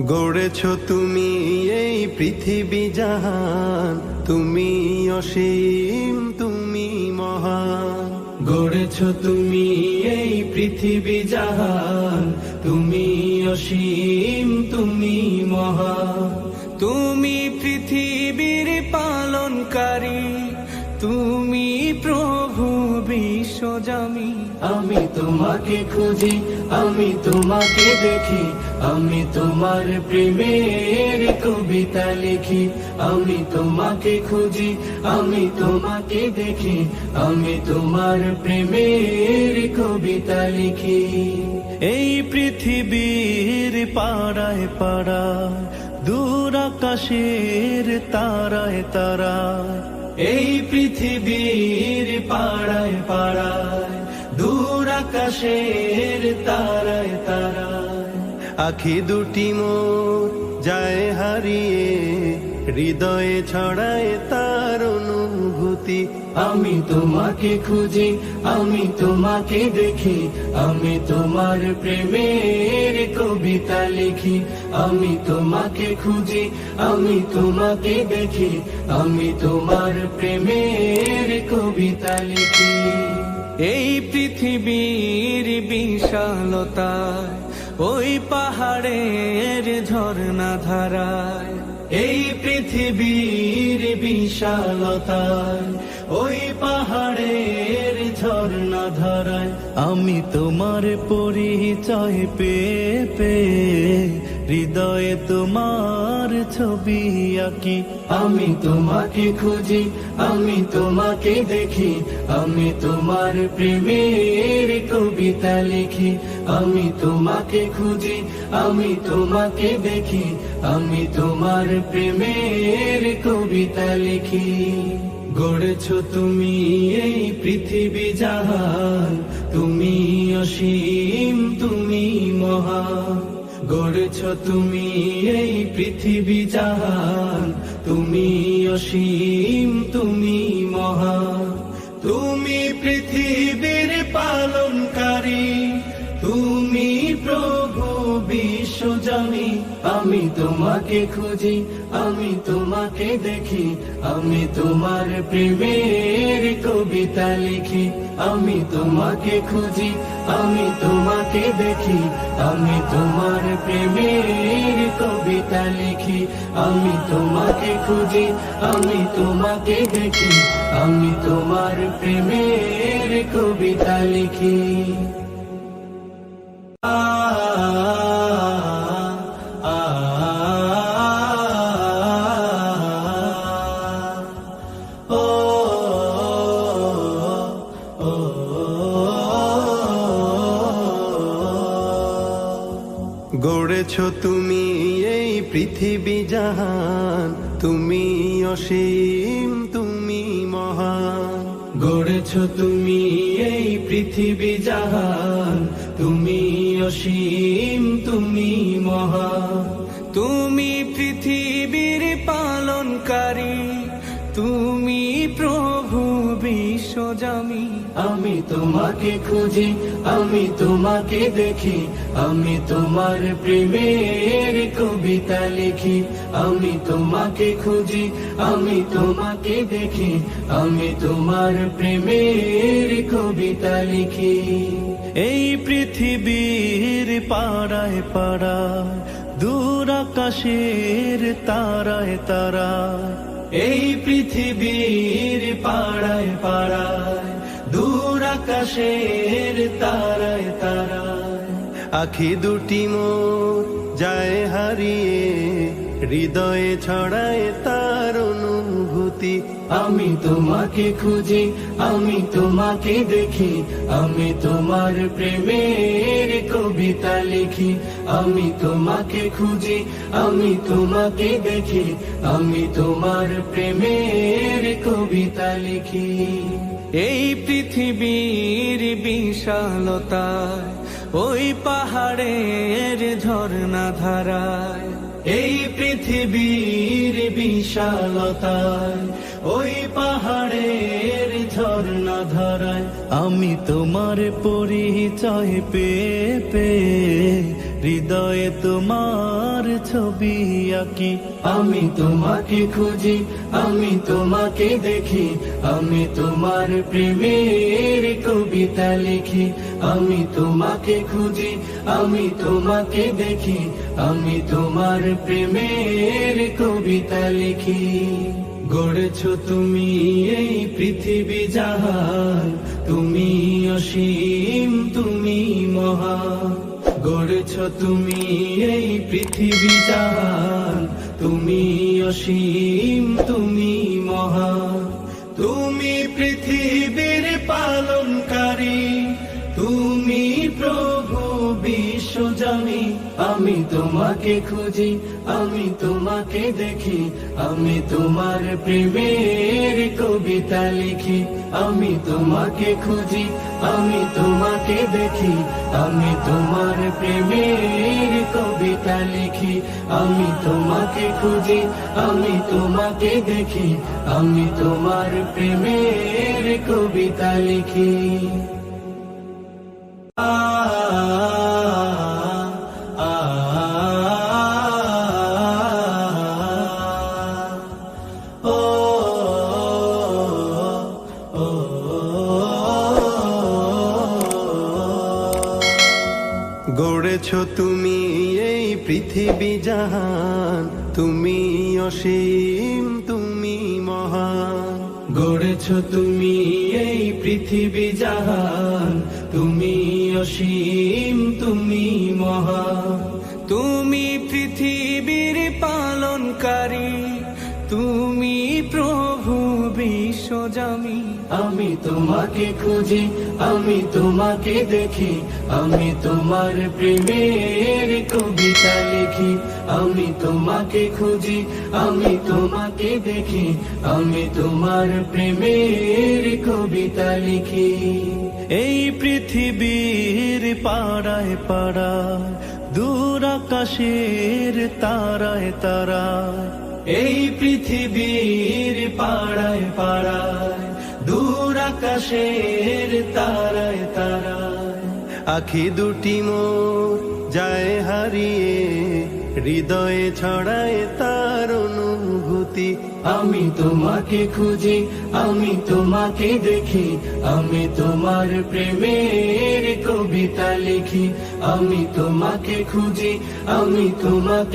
গড়েছো তুমি এই পৃথিবী জাহান, তুমি অসীম, তুমি মহান। গড়েছো তুমি এই পৃথিবী জাহান, তুমি অসীম, তুমি মহান। তুমি পৃথিবীর পালনকারী, তুমি প্রভু বিশ্বজামি। আমি তোমাকে খুঁজি, আমি তোমাকে দেখি, আমি তোমার প্রেমের কবিতা লিখি। আমি তোমাকে খুঁজি, আমি তোমাকে দেখি, আমি তোমার প্রেমের কবিতা লিখি। এই পৃথিবীর পাড়ায় পাড়ায়, দূর আকাশের তারায় তারায়, এই পৃথিবীর পাড়ায় পাড়ায়, দূর আকাশের তারায় তারায়, আখি দুটি মোর যায় হারিয়ে, হৃদয়ে ছড়ায় তার অনুভূতি। আমি তোমাকে খুঁজি, আমি তোমাকে দেখি, আমি তোমার প্রেমের কবিতা লিখি। আমি তোমাকে খুঁজি, আমি তোমাকে দেখি, আমি তোমার প্রেমের কবিতা লিখি। এই পৃথিবীর বিশালতায়, ওই পাহাড়ের ঝর্ণা ধারায়, এই পৃথিবীর বিশালতায়, ওই পাহাড়ের ঝর্ণা ধারায়, আমি তোমার পরিচয় পেয়ে পেয়ে, হৃদয়ে তোমার ছবি আঁকি। আমি তোমাকে খুঁজি, আমি তোমাকে দেখি, আমি তোমার প্রেমের কবিতা লিখি। আমি তোমাকে খুঁজি, আমি তোমাকে দেখি, আমি তোমার প্রেমের কবিতা লিখি। গড়েছো তুমি এই পৃথিবী জাহান, তুমি অসীম, তুমি মহান। গড়েছো তুমি এই পৃথিবী জাহান, তুমি অসীম, তুমি মহান। তুমি পৃথিবীর পালনকারী, তুমি প্রভু বিশ্বজামি। আমি তোমাকে খুঁজি, আমি তোমাকে দেখি, আমি তোমার প্রেমের কবিতা লিখি। আমি তোমাকে খুঁজি, আমি তোমাকে দেখি, আমি তোমার প্রেমের কবিতা লিখি। আমি তোমাকে খুঁজি, আমি তোমাকে দেখি, আমি তোমার প্রেমের কবিতা লিখি। গড়েছো তুমি এই পৃথিবী জাহান, তুমি অসীম, তুমি মহান। গড়েছো তুমি এই পৃথিবী জাহান, তুমি অসীম, তুমি মহান। তুমি পৃথিবীর পালনকারী, তুমি প্রভু বিশ্বজামি। আমি তোমাকে খুঁজি, আমি তোমাকে দেখি, আমি তোমার প্রেমের কবিতা লিখি। আমি তোমাকে খুঁজি, আমি তোমাকে দেখি, আমি তোমার প্রেমের কবিতা লিখি। এই পৃথিবীর পাড়ায় পাড়ায়, দূর আকাশের তারায় তারায়, এই পৃথিবীর পাড়ায় পাড়ায়, দূর আকাশের তারায় তারায়, আখি দুটি মোর যায় হারিয়ে, হৃদয়ে ছড়ায় তার অনুভূতি। আমি তোমাকে খুঁজি, আমি তোমাকে দেখি, আমি তোমার প্রেমের কবিতা লিখি। আমি তোমাকে খুঁজি, আমি তোমাকে দেখি, আমি তোমার প্রেমের কবিতা লিখি। এই পৃথিবীর বিশালতায়, ওই পাহাড়ের ঝর্ণা ধারায়, এই পৃথিবীর বিশালতায়, ওই পাহাড়ের ঝর্ণা ধারায়, আমি তোমার পরিচয় পেয়ে পেয়ে, হৃদয়ে তোমার ছবি আঁকি। আমি তোমাকে খুঁজি, আমি তোমাকে দেখি, আমি তোমার প্রেমের কবিতা লিখি। আমি তোমাকে খুঁজি, আমি তোমাকে দেখি, আমি তোমার প্রেমের কবিতা লিখি। গড়েছো তুমি এই পৃথিবী জাহান, তুমি অসীম, তুমি মহান। গড়েছো তুমি এই পৃথিবী জাহান, তুমি অসীম, তুমি মহান। তুমি পৃথিবীর পালনকারী, তুমি প্রভু বিশ্বজামি। আমি তোমাকে খুঁজি, আমি তোমাকে দেখি, আমি তোমার প্রেমের কবিতা লিখি। আমি তোমাকে খুঁজি, আমি তোমাকে দেখি, আমি তোমার প্রেমের কবিতা লিখি। আমি তোমাকে খুঁজি, আমি তোমাকে দেখি, আমি তোমার প্রেমের কবিতা লিখি। গড়েছো তুমি এই পৃথিবী জাহান, তুমি অসীম, তুমি মহান। গড়েছো তুমি এই পৃথিবী জাহান, তুমি অসীম, তুমি মহান। তুমি পৃথিবীর পালনকারী, তুমি প্রভু বিশ্বজামি। আমি তোমাকে খুঁজি, আমি তোমাকে দেখি, আমি তোমার প্রেমের কবিতা লিখি। আমি তোমাকে খুঁজি, আমি তোমাকে দেখি, আমি তোমার প্রেমের কবিতা লিখি। এই পৃথিবীর পাড়ায় পাড়ায়, দূর আকাশের তারায় তারায়। এই পৃথিবীর পাড়ায় পাড়ায়, দূর আকাশের তারায় তারায়। আখি দুটি মোর যায় হারিয়ে, হৃদয়ে ছড়ায় তার অনুভূতি। আমি তোমাকে খুঁজি, আমি তোমাকে দেখি, আমি তোমার প্রেমের কবিতা লিখি। আমি তোমাকে খুঁজি, আমি তোমাকে